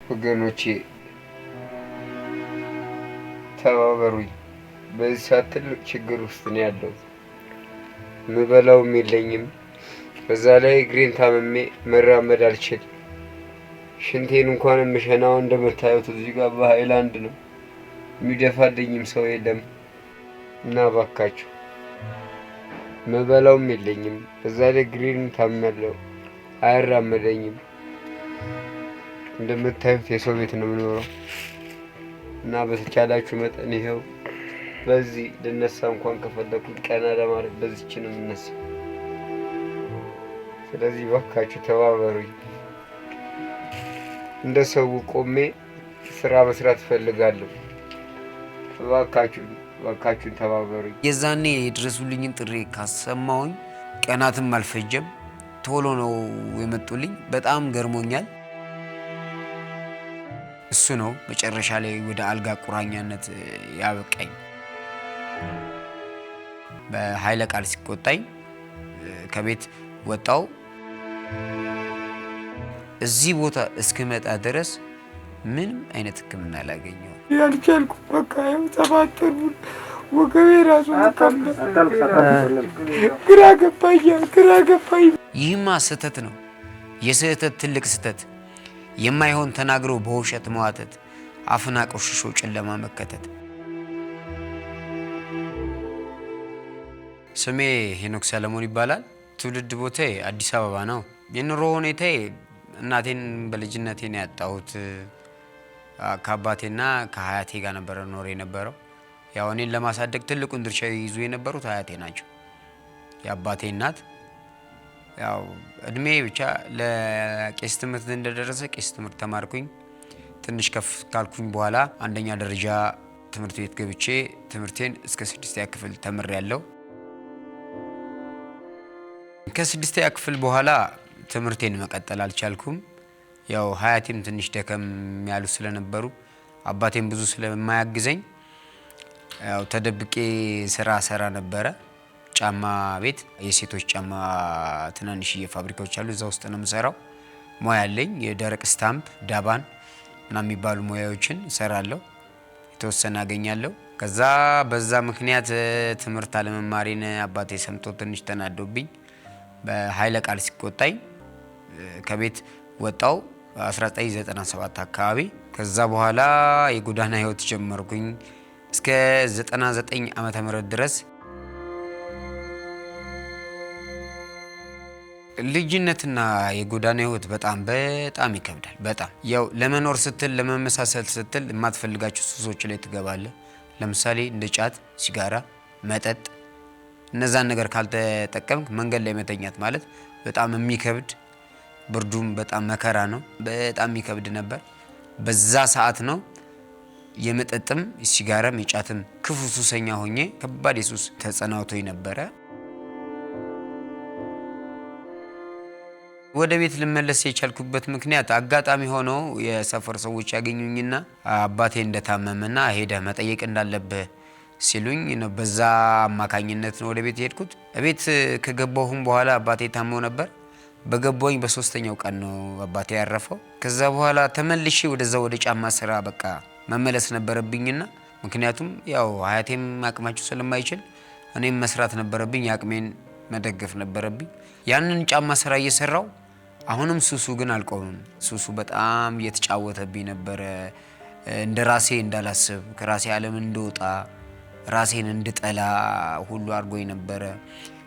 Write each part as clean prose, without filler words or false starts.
ወገኖቼ ተባበሩኝ። በዚህ ሰዓት ትልቅ ችግር ውስጥ ነው ያለሁት። ምበላውም የለኝም። በዛ ላይ እግሬን ታምሜ መራመድ አልችል። ሽንቴን እንኳን የምሸናው እንደምታዩት እዚህ ጋር በሃይላንድ ነው። የሚደፋልኝም ሰው የለም እና እባካችሁ ምበላውም የለኝም። በዛ ላይ እግሬን ታምሜያለሁ፣ አያራመደኝም። እንደምታዩት የሰው ቤት ነው የምኖረው እና በተቻላችሁ መጠን ይኸው በዚህ ልነሳ እንኳን ከፈለኩኝ ቀና ለማለት በዚህች ነው የምነሳው። ስለዚህ እባካችሁ ተባበሩኝ። እንደ ሰው ቆሜ ስራ መስራት እፈልጋለሁ። እባካችሁን ተባበሩኝ። የዛኔ የድረሱልኝን ጥሪ ካሰማሁኝ ቀናትም አልፈጀም፣ ቶሎ ነው የመጡልኝ። በጣም ገርሞኛል። እሱ ነው መጨረሻ ላይ ወደ አልጋ ቁራኛነት ያበቃኝ። በኃይለ ቃል ሲቆጣኝ ከቤት ወጣው። እዚህ ቦታ እስክመጣ ድረስ ምንም አይነት ሕክምና አላገኘሁም። ያልቻልኩ በቃ ያው ተባተሩ ወገቤ ራሱ ግራ ገባኝ። ይህማ ስህተት ነው፣ የስህተት ትልቅ ስህተት። የማይሆን ተናግሮ በውሸት መዋተት፣ አፍና ቆሽሾ ጨለማ መከተት። ስሜ ሄኖክ ሰለሞን ይባላል። ትውልድ ቦታዬ አዲስ አበባ ነው። የኑሮ ሁኔታዬ እናቴን በልጅነቴ ነው ያጣሁት። ከአባቴና ከሀያቴ ጋር ነበረ ኖር የነበረው። ያው እኔን ለማሳደግ ትልቁን ድርሻ ይይዙ የነበሩት ሀያቴ ናቸው። የአባቴ እናት ያው እድሜ ብቻ ለቄስ ትምህርት እንደደረሰ ቄስ ትምህርት ተማርኩኝ። ትንሽ ከፍ ካልኩኝ በኋላ አንደኛ ደረጃ ትምህርት ቤት ገብቼ ትምህርቴን እስከ 6ኛ ክፍል ተምሬያለሁ። ከ6ኛ ክፍል በኋላ ትምህርቴን መቀጠል አልቻልኩም። ያው ሀያቴም ትንሽ ደከም ያሉ ስለነበሩ አባቴም ብዙ ስለማያግዘኝ ያው ተደብቄ ስራ ሰራ ነበረ። ጫማ ቤት የሴቶች ጫማ ትናንሽዬ ፋብሪካዎች አሉ፣ እዛ ውስጥ ነው የምሰራው። ሙያ አለኝ። የደረቅ ስታምፕ ዳባን እና የሚባሉ ሙያዎችን እሰራለሁ፣ የተወሰነ አገኛለሁ። ከዛ በዛ ምክንያት ትምህርት አለመማሬን አባቴ ሰምቶ ትንሽ ተናዶብኝ በኃይለ ቃል ሲቆጣኝ ከቤት ወጣው 1997 አካባቢ። ከዛ በኋላ የጎዳና ህይወት ጀመርኩኝ እስከ 99 ዓመተ ምህረት ድረስ። ልጅነትና የጎዳና ህይወት በጣም ይከብዳል። በጣም ያው ለመኖር ስትል ለመመሳሰል ስትል የማትፈልጋቸው ሱሶች ላይ ትገባለህ። ለምሳሌ እንደ ጫት፣ ሲጋራ፣ መጠጥ። እነዛን ነገር ካልተጠቀምክ መንገድ ላይ መተኛት ማለት በጣም የሚከብድ፣ ብርዱም በጣም መከራ ነው። በጣም የሚከብድ ነበር። በዛ ሰዓት ነው የመጠጥም ሲጋራም የጫትም ክፉ ሱሰኛ ሆኜ ከባድ የሱስ ተጸናውቶኝ ነበረ። ወደ ቤት ልመለስ የቻልኩበት ምክንያት አጋጣሚ ሆኖ የሰፈር ሰዎች ያገኙኝና አባቴ እንደታመመና ሄደህ መጠየቅ እንዳለብህ ሲሉኝ ነው። በዛ አማካኝነት ነው ወደ ቤት የሄድኩት። ቤት ከገባሁም በኋላ አባቴ ታመው ነበር። በገባሁኝ በ3ኛው ቀን ነው አባቴ ያረፈው። ከዛ በኋላ ተመልሼ ወደ ጫማ ስራ በቃ መመለስ ነበረብኝና ምክንያቱም ያው ሀያቴም አቅማቸው ስለማይችል እኔም መስራት ነበረብኝ፣ አቅሜን መደገፍ ነበረብኝ። ያንን ጫማ ስራ እየሰራው አሁንም ሱሱ ግን አልቆምም። ሱሱ በጣም እየተጫወተብኝ ነበረ። እንደ ራሴ እንዳላስብ፣ ከራሴ ዓለም እንደወጣ፣ ራሴን እንድጠላ ሁሉ አድርጎኝ ነበረ።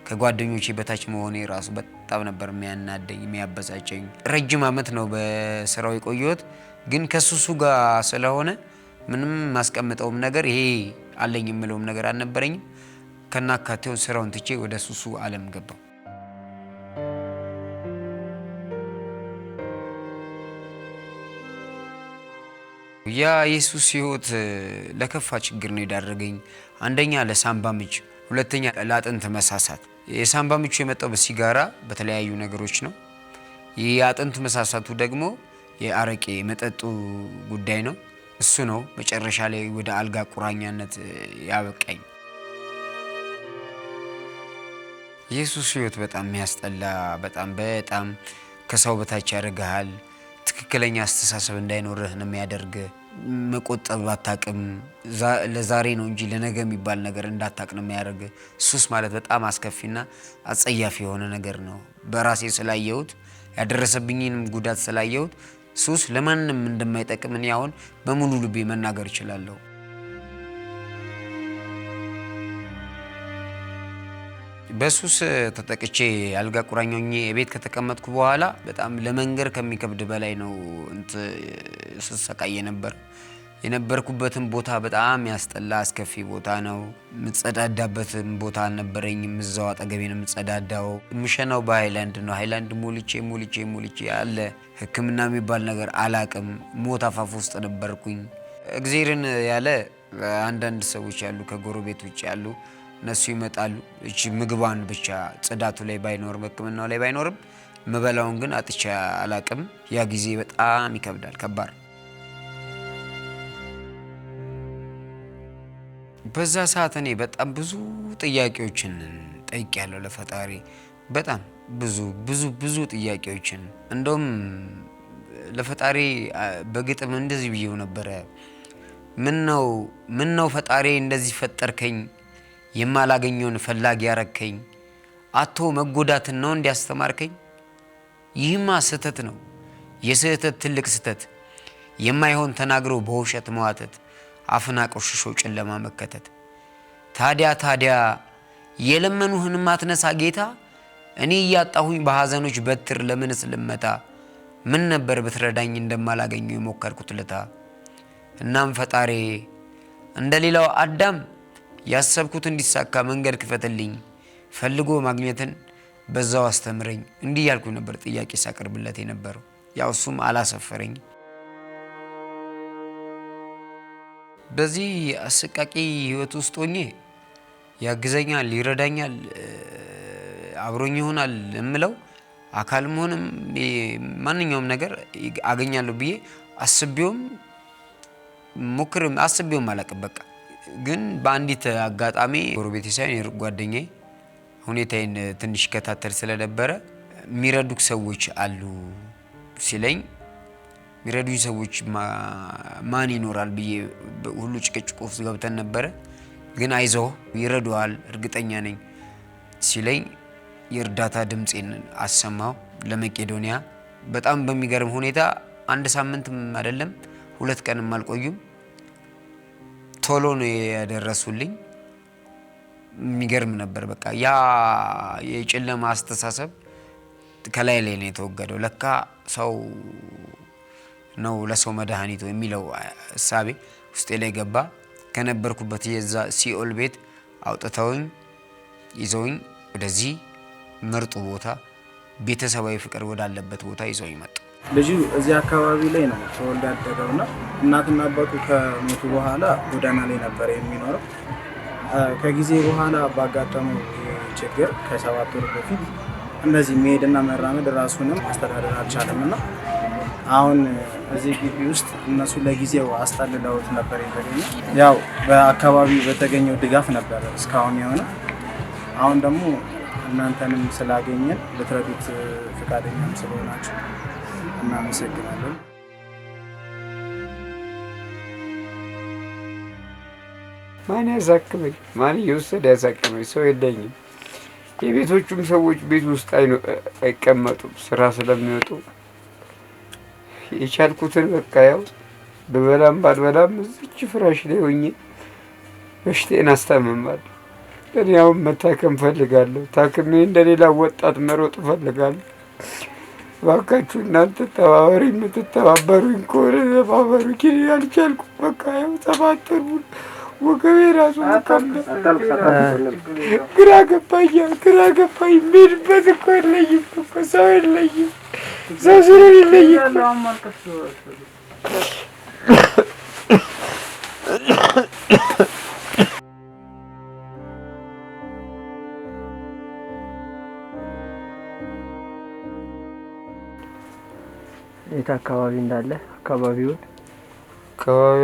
ከጓደኞቼ በታች መሆኔ ራሱ በጣም ነበር የሚያናደኝ፣ የሚያበሳጨኝ። ረጅም ዓመት ነው በስራው የቆየሁት። ግን ከሱሱ ጋር ስለሆነ ምንም ማስቀምጠውም ነገር ይሄ አለኝ የምለውም ነገር አልነበረኝም። ከናካቴው ስራውን ትቼ ወደ ሱሱ ዓለም ገባው። ያ የሱስ ህይወት ለከፋ ችግር ነው የዳረገኝ። አንደኛ ለሳምባ ምች፣ ሁለተኛ ለአጥንት መሳሳት። የሳምባ ምቹ የመጣው በሲጋራ በተለያዩ ነገሮች ነው። የአጥንት መሳሳቱ ደግሞ የአረቄ መጠጡ ጉዳይ ነው። እሱ ነው መጨረሻ ላይ ወደ አልጋ ቁራኛነት ያበቃኝ። የሱስ ህይወት በጣም የሚያስጠላ፣ በጣም ከሰው በታች ያደርግሃል። ትክክለኛ አስተሳሰብ እንዳይኖርህ ነው የሚያደርግ። መቆጠብ አታቅም፣ ለዛሬ ነው እንጂ ለነገ የሚባል ነገር እንዳታቅ ነው የሚያደርግ። ሱስ ማለት በጣም አስከፊና አጸያፊ የሆነ ነገር ነው። በራሴ ስላየሁት ያደረሰብኝንም ጉዳት ስላየሁት ሱስ ለማንም እንደማይጠቅም እኔ አሁን በሙሉ ልቤ መናገር እችላለሁ። በሱስ ተጠቅቼ አልጋ ቁራኛ ሆኜ ቤት ከተቀመጥኩ በኋላ በጣም ለመንገር ከሚከብድ በላይ ነው ስሰቃይ የነበርኩበትን ቦታ በጣም ያስጠላ አስከፊ ቦታ ነው። የምጸዳዳበትም ቦታ አልነበረኝም። እዛው አጠገቤ ነው የምጸዳዳው። የምሸናው በሃይላንድ ነው። ሃይላንድ ሞልቼ አለ ሕክምና የሚባል ነገር አላቅም። ሞት አፋፍ ውስጥ ነበርኩኝ። እግዜርን ያለ አንዳንድ ሰዎች ያሉ ከጎረቤት ውጭ ያሉ እነሱ ይመጣሉ። እቺ ምግባን ብቻ ጽዳቱ ላይ ባይኖርም ሕክምናው ላይ ባይኖርም መበላውን ግን አጥቻ አላቅም። ያ ጊዜ በጣም ይከብዳል፣ ከባድ። በዛ ሰዓት እኔ በጣም ብዙ ጥያቄዎችን ጠይቄያለሁ ለፈጣሪ። በጣም ብዙ ጥያቄዎችን እንደውም ለፈጣሪ በግጥም እንደዚህ ብዬው ነበረ። ምን ነው ፈጣሪ እንደዚህ ፈጠርከኝ፣ የማላገኘውን ፈላጊ ያረከኝ፣ አቶ መጎዳትን ነው እንዲያስተማርከኝ። ይህማ ስህተት ነው፣ የስህተት ትልቅ ስህተት፣ የማይሆን ተናግሮ በውሸት መዋተት፣ አፍና ቆሽሾ ጨለማ መከተት። ታዲያ የለመኑህን ማትነሳ ጌታ፣ እኔ እያጣሁኝ በሐዘኖች በትር ለምንስ ልመታ? ምን ነበር ብትረዳኝ እንደማላገኘው የሞከርኩት ለታ። እናም ፈጣሪ እንደሌላው አዳም ያሰብኩት እንዲሳካ መንገድ ክፈትልኝ፣ ፈልጎ ማግኘትን በዛው አስተምረኝ። እንዲህ ያልኩ ነበር ጥያቄ ሳቀርብለት የነበረው። ያው እሱም አላሰፈረኝ። በዚህ አሰቃቂ ህይወት ውስጥ ሆኜ ያግዘኛል፣ ይረዳኛል፣ አብሮኝ ይሆናል እምለው አካልም ሆነም ማንኛውም ነገር አገኛለሁ ብዬ አስቤውም አላቅም። በቃ ግን በአንዲት አጋጣሚ ጎረቤቴ ሳይሆን የሩቅ ጓደኛዬ ሁኔታዬን ትንሽ ከታተል ስለነበረ የሚረዱክ ሰዎች አሉ ሲለኝ፣ የሚረዱኝ ሰዎች ማን ይኖራል ብዬ ሁሉ ጭቅጭቅ ውስጥ ገብተን ነበረ። ግን አይዞህ ይረዱሃል እርግጠኛ ነኝ ሲለኝ የእርዳታ ድምፄን አሰማው ለመቄዶንያ። በጣም በሚገርም ሁኔታ 1 ሳምንትም አይደለም 2 ቀንም አልቆዩም፣ ቶሎ ነው ያደረሱልኝ። የሚገርም ነበር። በቃ ያ የጨለማ አስተሳሰብ ከላይ ላይ ነው የተወገደው። ለካ ሰው ነው ለሰው መድኃኒቱ የሚለው እሳቤ ውስጤ ላይ ገባ። ከነበርኩበት የዛ ሲኦል ቤት አውጥተውኝ ይዘውኝ ወደዚህ ምርጡ ቦታ ቤተሰባዊ ፍቅር ወዳለበት ቦታ ይዘውኝ መጡ። ልጁ እዚህ አካባቢ ላይ ነው ተወልዶ ያደገውና እናትና አባቱ ከሞቱ በኋላ ጎዳና ላይ ነበር የሚኖረው። ከጊዜ በኋላ ባጋጠመው ችግር ከ7 ወር በፊት እንደዚህ መሄድና መራመድ ራሱንም ማስተዳደር አልቻለምና አሁን እዚህ ግቢ ውስጥ እነሱ ለጊዜው አስጠልለውት ነበር የተገኘው። ያው በአካባቢው በተገኘው ድጋፍ ነበር እስካሁን የሆነ። አሁን ደግሞ እናንተንም ስላገኘን ልትረዱት ፈቃደኛም ስለሆናችሁ እናመሰግናለን። ማን ያሳክመኝ? ማን እየወሰደ ያሳክመኝ? ሰው የለኝም። የቤቶቹም ሰዎች ቤት ውስጥ አይቀመጡም ስራ ስለሚወጡ የቻልኩትን በቃ ያው በበላም ባልበላም እዚች ፍራሽ ላይ ሆኜ በሽቴን አስታምማለሁ። እኔ አሁን መታከም ፈልጋለሁ። ታክሜ እንደሌላ ወጣት መሮጥ ፈልጋለሁ። እባካችሁ እናንተ ተባበሩ። የምትተባበሩኝ ከሆነ ተባበሩ። ግን አልቻልኩም። በቃ ያው ተባተሩ። ወገቤ ራሱ ግራ ገባኝ። የምሄድበት እኮ የለኝም እኮ ሰው የለኝም። ሰው ስለሌለኝ የት አካባቢ እንዳለ አካባቢ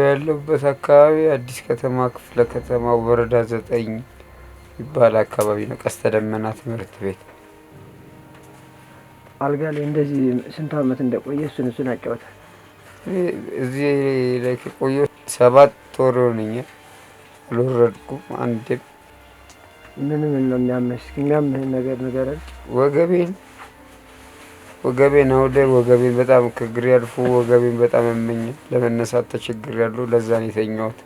ያለበት አካባቢ አዲስ ከተማ ክፍለ ከተማ ወረዳ 9 ይባል አካባቢ ነው። ቀስተ ደመና ትምህርት ቤት። አልጋ ላይ እንደዚህ ስንት ዓመት እንደቆየ እሱን አጫውታል። እዚህ ላይ ከቆየሁ 7 ወር ሆነኛል። አልወረድኩም አንዴም። ምን ነው የሚያምህ? እስኪ የሚያምህን ነገር ንገረን። ወገቤን አሁን ላይ ወገቤን በጣም ከእግሬ አልፎ ወገቤን በጣም ያመኛል። ለመነሳት ተቸግሬያለሁ። ለዛ ነው የተኛሁት።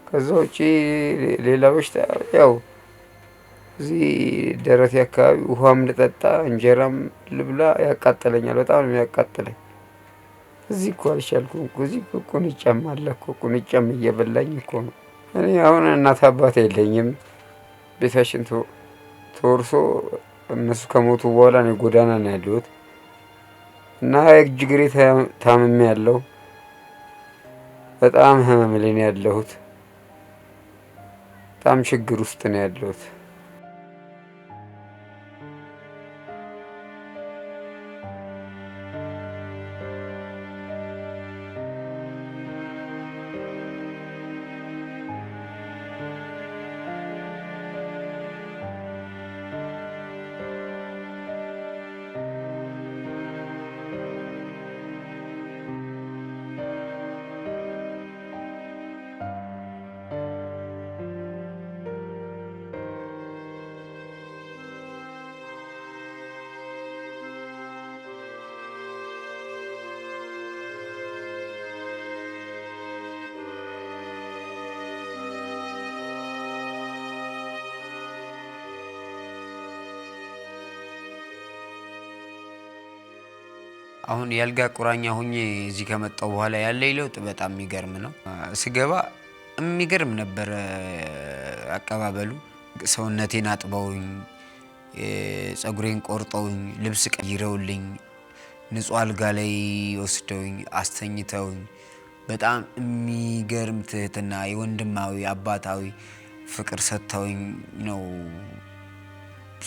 ከዛ ውጪ ሌላ በሽታ ያው እዚህ ደረቴ አካባቢ ውሃም ልጠጣ እንጀራም ልብላ ያቃጥለኛል። በጣም ነው የሚያቃጥለኝ። እዚህ እኮ አልቻልኩም እኮ። እዚህ እኮ ቁንጫም አለ እኮ። ቁንጫም እየበላኝ እኮ ነው። እኔ አሁን እናት አባት የለኝም። ቤታችን ተወርሶ እነሱ ከሞቱ በኋላ እኔ ጎዳና ነው ያለሁት እና እጅ እግሬ ታምሜ ያለው በጣም ህመም ላይ ነው ያለሁት። በጣም ችግር ውስጥ ነው ያለሁት። አሁን ያልጋ ቁራኛ ሆኜ እዚህ ከመጣው በኋላ ያለኝ ለውጥ በጣም የሚገርም ነው። ስገባ የሚገርም ነበር አቀባበሉ። ሰውነቴን አጥበውኝ፣ ጸጉሬን ቆርጠውኝ፣ ልብስ ቀይረውልኝ፣ ንጹህ አልጋ ላይ ወስደውኝ አስተኝተውኝ በጣም የሚገርም ትህትና፣ የወንድማዊ አባታዊ ፍቅር ሰጥተውኝ ነው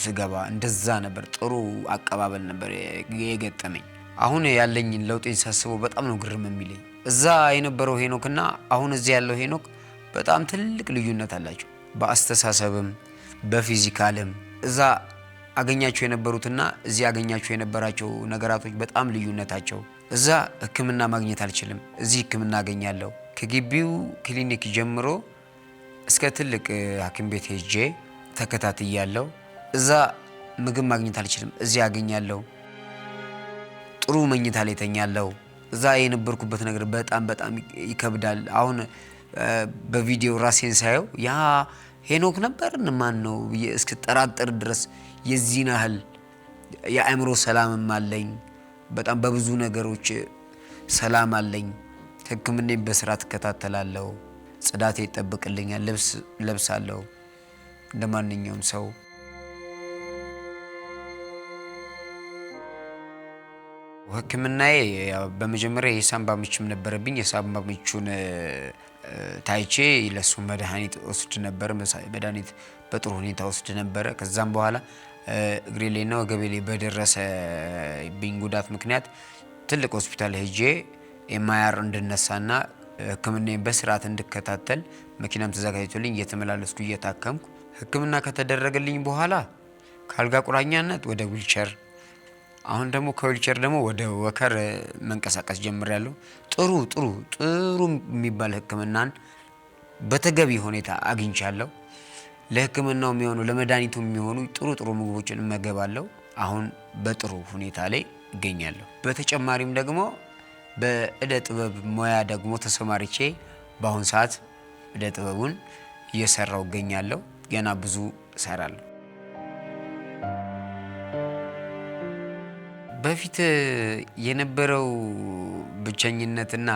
ስገባ። እንደዛ ነበር። ጥሩ አቀባበል ነበር የገጠመኝ። አሁን ያለኝን ለውጤን ሳስበው በጣም ነው ግርም የሚለኝ። እዛ የነበረው ሄኖክና አሁን እዚህ ያለው ሄኖክ በጣም ትልቅ ልዩነት አላቸው። በአስተሳሰብም በፊዚካልም እዛ አገኛቸው የነበሩትና እዚህ አገኛቸው የነበራቸው ነገራቶች በጣም ልዩነታቸው። እዛ ሕክምና ማግኘት አልችልም፣ እዚህ ሕክምና አገኛለሁ። ከግቢው ክሊኒክ ጀምሮ እስከ ትልቅ ሐኪም ቤት ሄጄ ተከታትያለሁ። እዛ ምግብ ማግኘት አልችልም፣ እዚህ አገኛለሁ። ጥሩ መኝታ ላይ ተኛለሁ። እዛ የነበርኩበት ነገር በጣም በጣም ይከብዳል። አሁን በቪዲዮ ራሴን ሳየው ያ ሄኖክ ነበር ማን ነው እስክጠራጠር ድረስ የዚህን ያህል የአእምሮ ሰላምም አለኝ። በጣም በብዙ ነገሮች ሰላም አለኝ። ሕክምናዬን በስርዓት እከታተላለሁ። ጽዳቴ ይጠብቅልኛል። ልብስ ለብሳለሁ እንደማንኛውም ሰው። ሕክምናዬ በመጀመሪያ የሳምባ ምችም ነበረብኝ። የሳምባ ምቹን ታይቼ ለሱ መድኃኒት ወስድ ነበር። መድኃኒት በጥሩ ሁኔታ ወስድ ነበረ። ከዛም በኋላ እግሬ ላይና ወገቤ ላይ በደረሰብኝ ጉዳት ምክንያት ትልቅ ሆስፒታል ሄጄ ኤምአር እንድነሳና ሕክምናዬን በስርዓት እንድከታተል መኪናም ተዘጋጅቶልኝ እየተመላለስኩ እየታከምኩ ሕክምና ከተደረገልኝ በኋላ ከአልጋ ቁራኛነት ወደ ዊልቸር፣ አሁን ደግሞ ከዊልቸር ደግሞ ወደ ወከር መንቀሳቀስ ጀምሬያለሁ። ጥሩ የሚባል ሕክምናን በተገቢ ሁኔታ አግኝቻለሁ። ለሕክምናው የሚሆኑ ለመድኃኒቱ የሚሆኑ ጥሩ ምግቦችን እመገባለሁ። አሁን በጥሩ ሁኔታ ላይ እገኛለሁ። በተጨማሪም ደግሞ በእደ ጥበብ ሙያ ደግሞ ተሰማርቼ በአሁን ሰዓት እደ ጥበቡን እየሰራው እገኛለሁ። ገና ብዙ እሰራለሁ። በፊት የነበረው ብቸኝነትና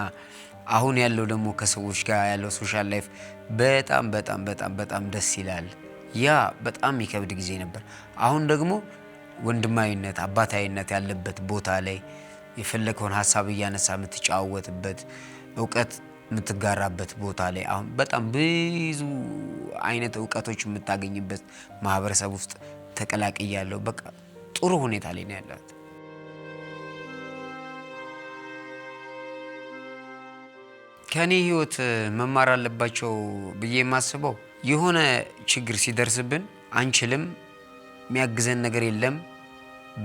አሁን ያለው ደግሞ ከሰዎች ጋር ያለው ሶሻል ላይፍ በጣም ደስ ይላል። ያ በጣም የሚከብድ ጊዜ ነበር። አሁን ደግሞ ወንድማዊነት፣ አባታዊነት ያለበት ቦታ ላይ የፈለከውን ሀሳብ እያነሳ የምትጫወትበት፣ እውቀት የምትጋራበት ቦታ ላይ አሁን በጣም ብዙ አይነት እውቀቶች የምታገኝበት ማህበረሰብ ውስጥ ተቀላቅያለሁ። በቃ ጥሩ ሁኔታ ላይ ነው ያለሁት። ከኔ ህይወት መማር አለባቸው ብዬ የማስበው የሆነ ችግር ሲደርስብን አንችልም፣ የሚያግዘን ነገር የለም፣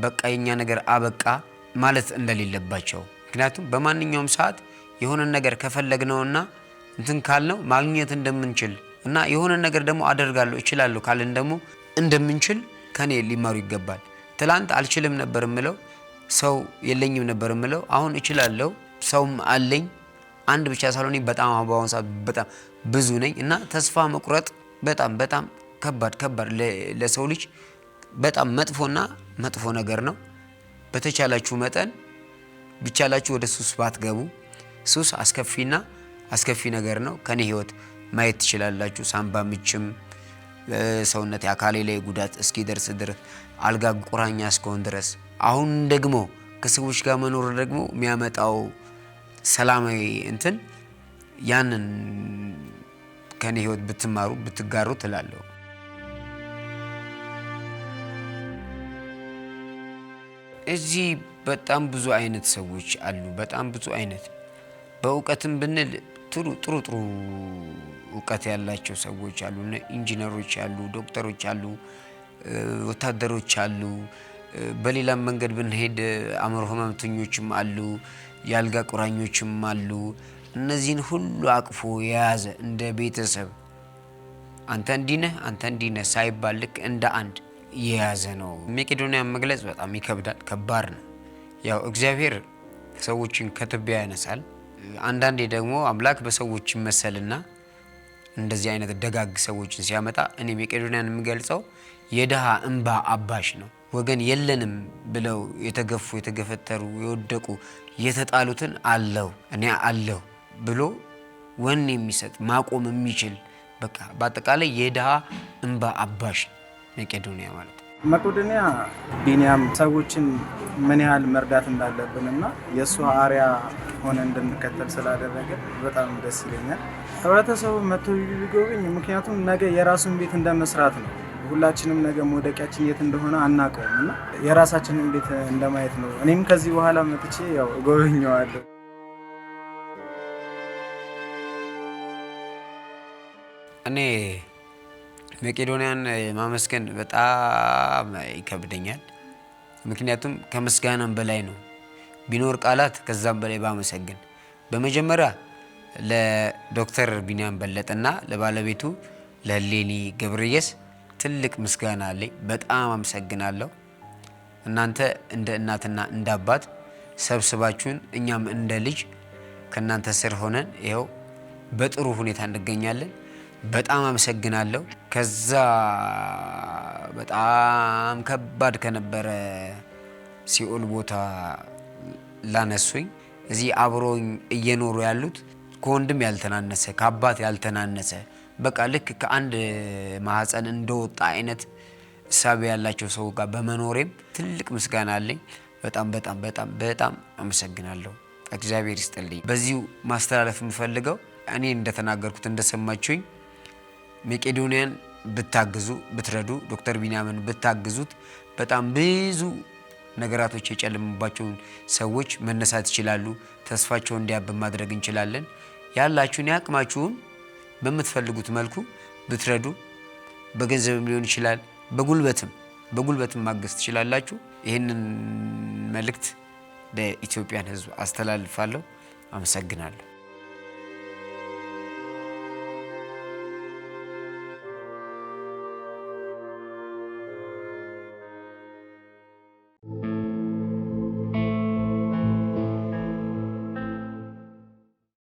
በቃ የኛ ነገር አበቃ ማለት እንደሌለባቸው። ምክንያቱም በማንኛውም ሰዓት የሆነ ነገር ከፈለግነውና እንትን ካልነው ማግኘት እንደምንችል እና የሆነ ነገር ደግሞ አደርጋለሁ እችላለሁ ካልን ደግሞ እንደምንችል ከኔ ሊማሩ ይገባል። ትላንት አልችልም ነበር ምለው፣ ሰው የለኝም ነበር ምለው፣ አሁን እችላለሁ፣ ሰውም አለኝ። አንድ ብቻ ሳልሆን በጣም አሁን ሰዓት በጣም ብዙ ነኝ እና ተስፋ መቁረጥ በጣም ከባድ ለሰው ልጅ በጣም መጥፎ ነገር ነው። በተቻላችሁ መጠን ቢቻላችሁ ወደ ሱስ ባትገቡ። ሱስ አስከፊ ነገር ነው። ከኔ ህይወት ማየት ትችላላችሁ። ሳምባ ምችም ሰውነት አካሌ ላይ ጉዳት እስኪደርስ ድረስ አልጋ ቁራኛ እስከሆን ድረስ አሁን ደግሞ ከሰዎች ጋር መኖር ደግሞ የሚያመጣው ሰላማዊ እንትን ያንን ከኔ ህይወት ብትጋሩ ትላለሁ። እዚህ በጣም ብዙ አይነት ሰዎች አሉ። በጣም ብዙ አይነት በእውቀትም ብንል ጥሩ እውቀት ያላቸው ሰዎች አሉ። ኢንጂነሮች አሉ፣ ዶክተሮች አሉ፣ ወታደሮች አሉ። በሌላም መንገድ ብንሄድ አእምሮ ህመምተኞችም አሉ፣ የአልጋ ቁራኞችም አሉ። እነዚህን ሁሉ አቅፎ የያዘ እንደ ቤተሰብ አንተ እንዲህ ነህ ሳይባል ልክ እንደ አንድ የያዘ ነው። መቄዶንያን መግለጽ በጣም ይከብዳል፣ ከባድ ነው። ያው እግዚአብሔር ሰዎችን ከትቢያ ያነሳል። አንዳንዴ ደግሞ አምላክ በሰዎች ይመሰልና እንደዚህ አይነት ደጋግ ሰዎችን ሲያመጣ እኔ መቄዶንያን የምገልጸው የድሃ እንባ አባሽ ነው። ወገን የለንም ብለው የተገፉ የተገፈተሩ የወደቁ የተጣሉትን እኔ አለሁ ብሎ ወኔ የሚሰጥ ማቆም የሚችል በቃ በአጠቃላይ የድሃ እንባ አባሽ መቄዶንያ ማለት ነው። መቄዶንያ ቢኒያም ሰዎችን ምን ያህል መርዳት እንዳለብንና የእሱ አርያ ሆነ እንድንከተል ስላደረገ በጣም ደስ ይለኛል። ህብረተሰቡ መጥቶ ቢጎበኝ፣ ምክንያቱም ነገ የራሱን ቤት እንደመስራት ነው። ሁላችንም ነገ መውደቂያችን የት እንደሆነ አናውቀውም እና የራሳችንን ቤት እንደማየት ነው። እኔም ከዚህ በኋላ መጥቼ ያው እጎበኘዋለሁ። እኔ መቄዶንያን ማመስገን በጣም ይከብደኛል። ምክንያቱም ከምስጋናም በላይ ነው። ቢኖር ቃላት ከዛም በላይ ባመሰግን። በመጀመሪያ ለዶክተር ቢኒያም በለጠና ለባለቤቱ ለሌኒ ገብረየስ ትልቅ ምስጋና አለኝ። በጣም አመሰግናለሁ። እናንተ እንደ እናትና እንደ አባት ሰብስባችሁን እኛም እንደ ልጅ ከእናንተ ስር ሆነን ይኸው በጥሩ ሁኔታ እንገኛለን። በጣም አመሰግናለሁ። ከዛ በጣም ከባድ ከነበረ ሲኦል ቦታ ላነሱኝ፣ እዚህ አብሮኝ እየኖሩ ያሉት ከወንድም ያልተናነሰ ከአባት ያልተናነሰ በቃ ልክ ከአንድ ማህፀን እንደወጣ አይነት እሳቤ ያላቸው ሰው ጋር በመኖሬም ትልቅ ምስጋና አለኝ። በጣም አመሰግናለሁ። እግዚአብሔር ይስጥልኝ። በዚሁ ማስተላለፍ የምፈልገው እኔ እንደተናገርኩት እንደሰማችሁኝ መቄዶንያን ብታግዙ ብትረዱ፣ ዶክተር ቢኒያምን ብታግዙት በጣም ብዙ ነገራቶች የጨለሙባቸውን ሰዎች መነሳት ይችላሉ። ተስፋቸውን እንዲያብብ ማድረግ እንችላለን። ያላችሁን ያቅማችሁን በምትፈልጉት መልኩ ብትረዱ፣ በገንዘብም ሊሆን ይችላል፣ በጉልበትም ማገዝ ትችላላችሁ። ይህንን መልእክት ለኢትዮጵያን ሕዝብ አስተላልፋለሁ። አመሰግናለሁ።